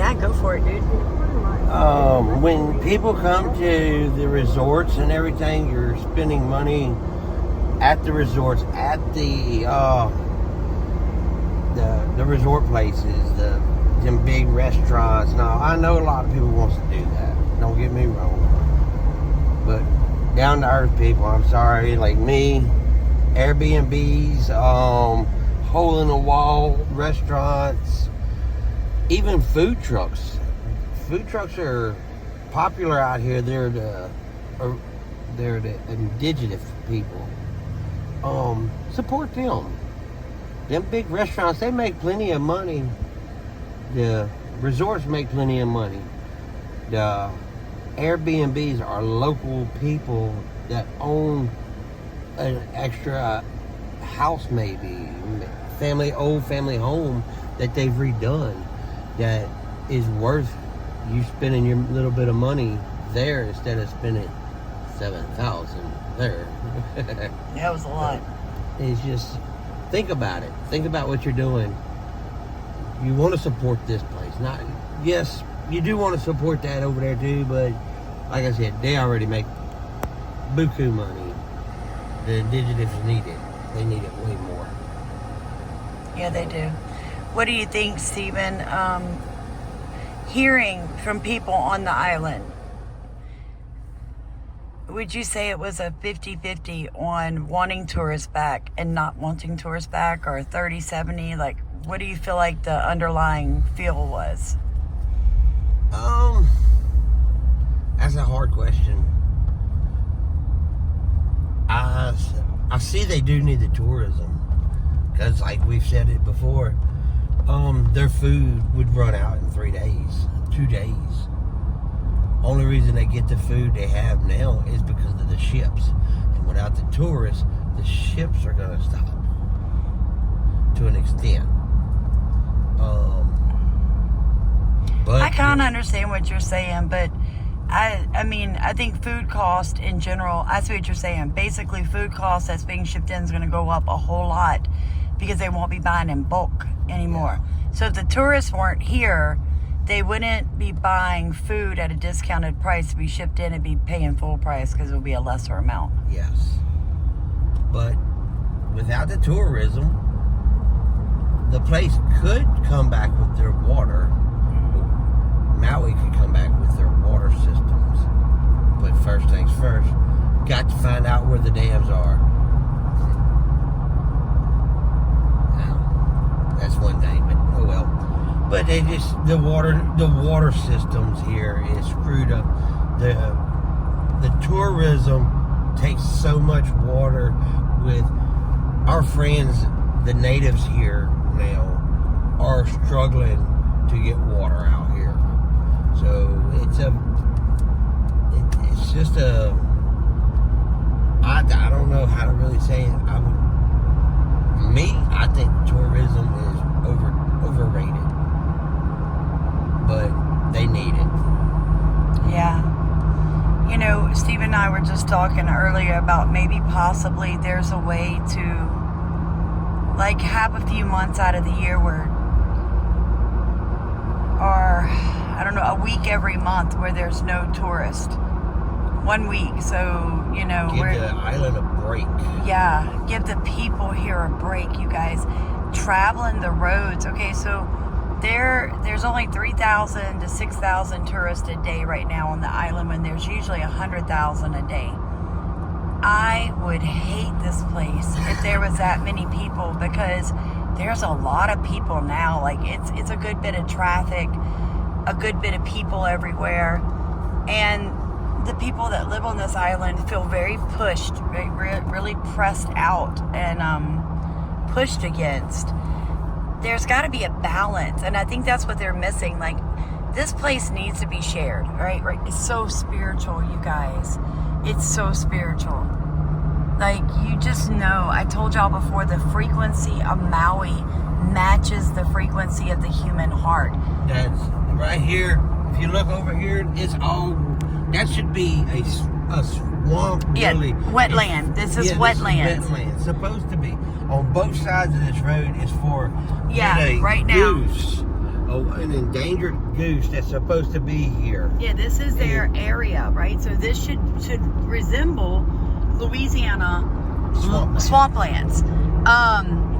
Yeah, go for it, dude. When people come to the resorts and everything, you're spending money at the resorts, at the resort places, them big restaurants. Now, I know a lot of people wants to do that. Don't get me wrong. But down to earth people, I'm sorry, like me, Airbnbs, hole in the wall restaurants, even food trucks. Food trucks are popular out here. They're the indigenous people. Support them. Them big restaurants, they make plenty of money. The resorts make plenty of money. The Airbnbs are local people that own an extra house, maybe old family home that they've redone, that is worth you spending your little bit of money there instead of spending $7,000 there. That was a lot. It's just, think about it. Think about what you're doing. You want to support this place. Yes, you do want to support that over there too, but like I said, they already make buku money. The indigenous need it. They need it way more. Yeah, they do. What do you think, Stephen? Hearing from people on the island, would you say it was a 50-50 on wanting tourists back and not wanting tourists back, or 30-70? Like, what do you feel like the underlying feel was? That's a hard question. I see they do need the tourism, because like we've said it before, their food would run out in 3 days, 2 days. Only reason they get the food they have now is because of the ships. And without the tourists, the ships are going to stop to an extent. But I kind of understand what you're saying, but I mean, I think food cost in general, I see what you're saying. Basically, food cost that's being shipped in is going to go up a whole lot because they won't be buying in bulk anymore. Yeah. So if the tourists weren't here, they wouldn't be buying food at a discounted price to be shipped in and be paying full price because it would be a lesser amount. Yes. But without the tourism, the place could come back with their water. Maui could come back with their water systems. But first things first, got to find out where the dams are. Now, that's one thing, but oh well. But they just, the water systems here is screwed up. The tourism takes so much water. With our friends, the natives here now, are struggling to get water out here. So it's just I don't know how to really say it. I think tourism is overrated. But they need it. Yeah. You know, Steve and I were just talking earlier about maybe possibly there's a way to like have a few months out of the year where, or I don't know, a week every month where there's no tourist. 1 week, so you know, give the island a break. Yeah, give the people here a break, you guys. Traveling the roads. Okay, so there's only 3,000 to 6,000 tourists a day right now on the island when there's usually 100,000 a day. I would hate this place if there was that many people, because there's a lot of people now. Like it's a good bit of traffic, a good bit of people everywhere, and the people that live on this island feel very pushed, really pressed out and pushed against. There's got to be a balance, and I think that's what they're missing. Like, this place needs to be shared, right? It's so spiritual, you guys. It's so spiritual. Like, you just know, I told y'all before, the frequency of Maui matches the frequency of the human heart. That's right here. If you look over here, it's all, that should be a swamp, really. Wetland. This is wetland. Wetland. Supposed to be. On both sides of this road is for right now. goose. an endangered goose that's supposed to be here. Yeah, this is their area, right? So this should resemble Louisiana swamplands.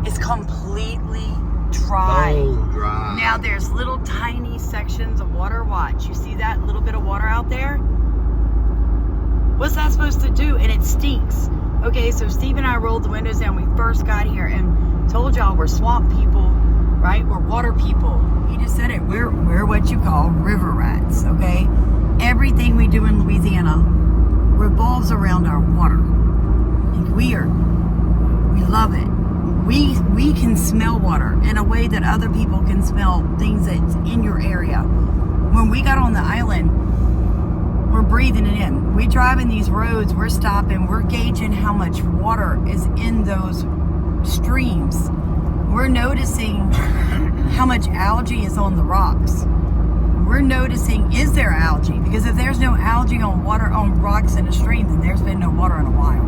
It's completely dry. Bone dry. Now there's little tiny sections of water. Watch, you see that little bit of water out there? What's that supposed to do? And it stinks. Okay, so Steve and I rolled the windows down when we first got here and told y'all we're swamp people, right? We're water people. He just said it. We're what you call river rats, okay? Everything we do in Louisiana revolves around our water. And we love it. We can smell water in a way that other people can smell things that's in your area. When we got on the island, we're breathing it in. We drive in these roads, we're stopping, we're gauging how much water is in those streams. We're noticing how much algae is on the rocks. We're noticing, is there algae? Because if there's no algae on water, on rocks in a stream, then there's been no water in a while.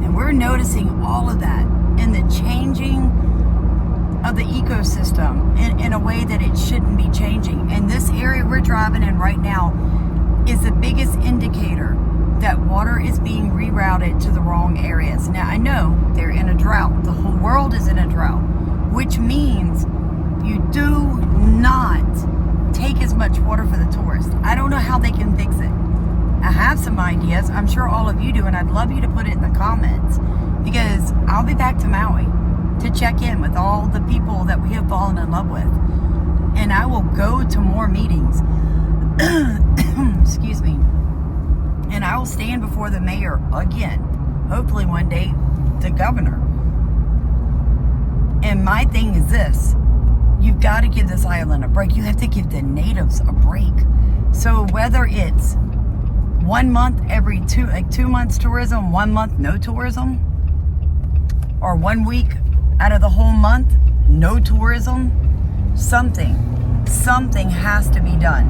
And we're noticing all of that in the changing of the ecosystem in a way that it shouldn't be changing. And this area we're driving in right now is the biggest indicator that water is being rerouted to the wrong areas. Now, I know they're in a drought. The whole world is in a drought, which means you do not take as much water for the tourists. I don't know how they can fix it. I have some ideas. I'm sure all of you do, and I'd love you to put it in the comments, because I'll be back to Maui to check in with all the people that we have fallen in love with. And I will go to more meetings. Excuse me. And I will stand before the mayor again. Hopefully one day, the governor. And my thing is this. You've got to give this island a break. You have to give the natives a break. So whether it's 1 month every 2 months tourism, 1 month no tourism, or 1 week out of the whole month, no tourism, something has to be done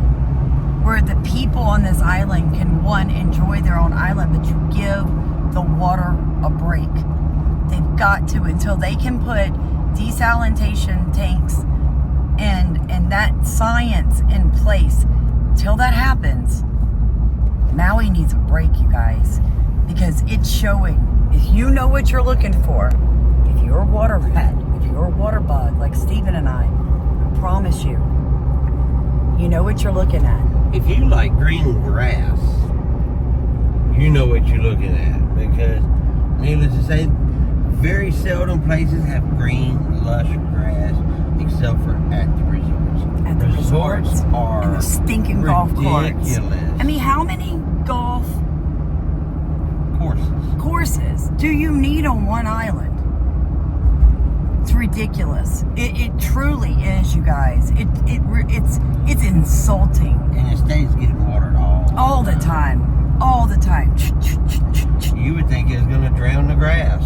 where the people on this island can, one, enjoy their own island, but you give the water a break. They've got to, until they can put desalination tanks and that science in place. Till that happens, Maui needs a break, you guys, because it's showing. If you know what you're looking for, if you're a water rat, if you're a water bug like Stephen and I promise you, you know what you're looking at. If you like green grass, you know what you're looking at, because needless to say, very seldom places have green, lush grass except for at the resorts. At the resorts are and the stinking golf courts. Ridiculous. I mean, how many golf courses do you need on one island? It's ridiculous. It truly is, you guys. It's insulting. And the state's getting watered all the time. All the time. You would think it's going to drown the grass.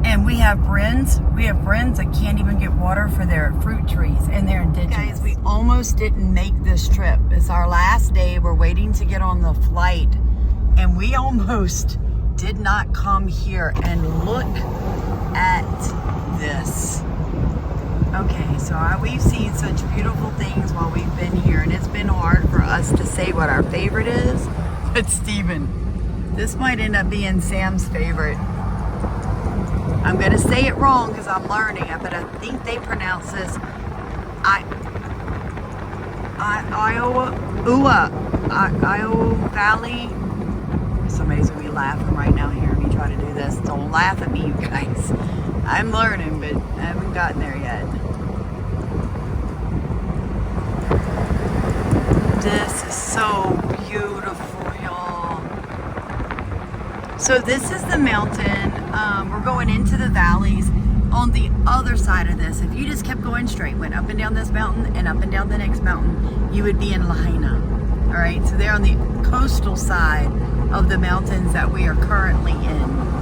And we have friends that can't even get water for their fruit trees, and they're indigenous. Guys, we almost didn't make this trip. It's our last day. We're waiting to get on the flight, and we almost did not come here. And look at this. Okay, so we've seen such beautiful things while we've been here, and it's been hard for us to say what our favorite is. But Steven, this might end up being Sam's favorite. I'm going to say it wrong because I'm learning it, but I think they pronounce this Iowa Valley. Somebody's going to be laughing right now hearing me try to do this. Don't laugh at me, you guys. I'm learning, but I haven't gotten there yet. This is so beautiful, y'all. So this is the mountain. We're going into the valleys. On the other side of this, if you just kept going straight, went up and down this mountain and up and down the next mountain, you would be in Lahaina. All right, so they're on the coastal side of the mountains that we are currently in.